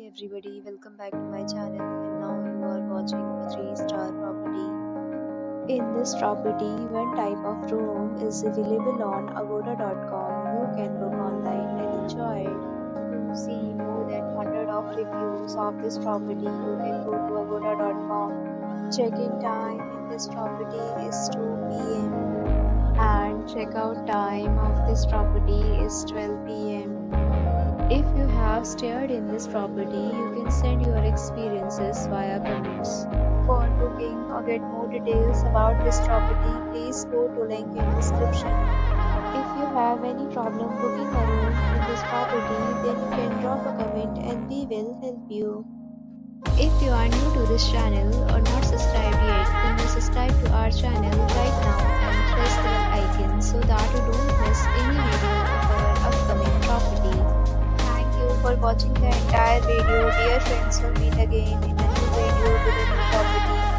everybody, welcome back to my channel, and now you are watching a 3-star property. In this property, one type of room is available on agoda.com. You can book online and enjoy it. To see more than 100 of reviews of this property, you can go to agoda.com. Check-in time in this property is 2 p.m. and check-out time of this property is 12 p.m. If you have stayed in this property, you can send your experiences via comments. For booking or get more details about this property, please go to link in description. If you have any problem booking a room in this property, then you can drop a comment and we will help you. If you are new to this channel or not subscribed yet, then you subscribe to our channel right now and press the bell icon so that you don't miss any video of our upcoming property. Thank you for watching the entire video. Dear friends, we'll meet again in a new video with a new property.